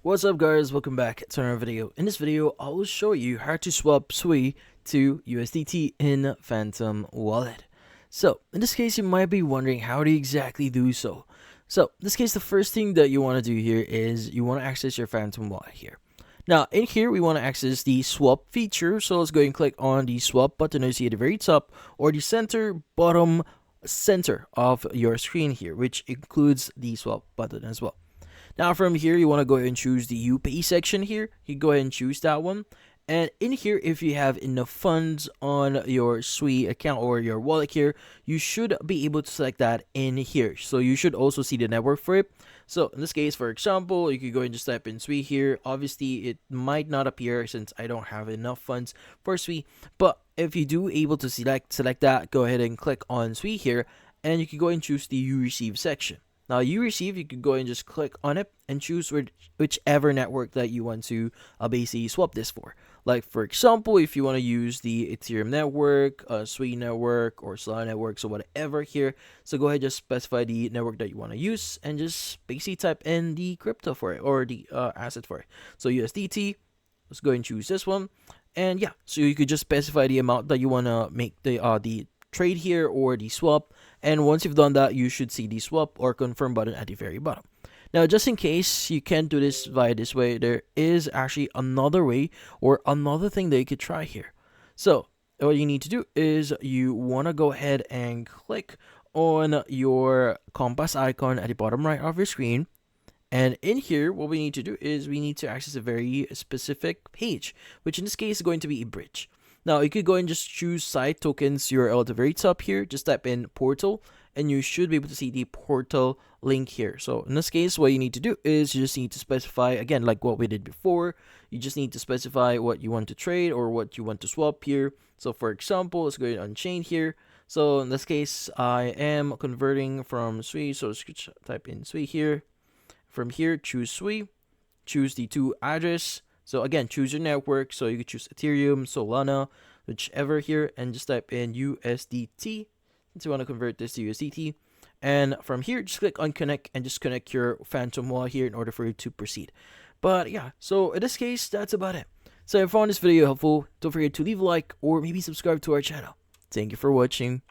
What's up guys, welcome back to another video. In this video, I will show you how to swap SUI to USDT in Phantom Wallet. So, in this case, you might be wondering how to exactly do so. So, in this case, the first thing that you want to do here is you want to access your Phantom Wallet here. Now, in here, we want to access the swap feature. So, let's go and click on the swap button as you see at the very top or the bottom center of your screen here, which includes the swap button as well. Now from here, you want to go ahead and choose the UPay section here. You go ahead and choose that one. And in here, if you have enough funds on your SUI account or your wallet here, you should be able to select that in here. So you should also see the network for it. So in this case, for example, you could go and just type in SUI here. Obviously, it might not appear since I don't have enough funds for SUI. But if you do able to select that, go ahead and click on SUI here. And you can go and choose the you receive section. Now you could go and just click on it and choose whichever network that you want to basically swap this for. Like for example, if you want to use the Ethereum network, SUI network, or Solana network, so whatever here. So go ahead, just specify the network that you want to use and just basically type in the crypto for it or the asset for it. So USDT, let's go and choose this one. And yeah, so you could just specify the amount that you want to make the trade here or the swap, and once you've done that, you should see the swap or confirm button at the very bottom. Now just in case you can't do this via this way, there is actually another way or another thing that you could try here. So what you need to do is you want to go ahead and click on your compass icon at the bottom right of your screen. And in here, what we need to do is we need to access a very specific page, which in this case is going to be a bridge. Now, you could go and just choose site tokens URL at the very top here. Just type in portal, and you should be able to see the portal link here. So in this case, what you need to do is you just need to specify, again, like what we did before, you just need to specify what you want to trade or what you want to swap here. So for example, let's go ahead and unchain here. So in this case, I am converting from SUI. So let's type in SUI here. From here, choose SUI, choose the to address. So again, choose your network. So you could choose Ethereum, Solana, whichever here, and just type in USDT since you want to convert this to USDT. And from here, just click on connect and just connect your Phantom wallet here in order for you to proceed. But yeah, so in this case, that's about it. So if you found this video helpful, don't forget to leave a like or maybe subscribe to our channel. Thank you for watching.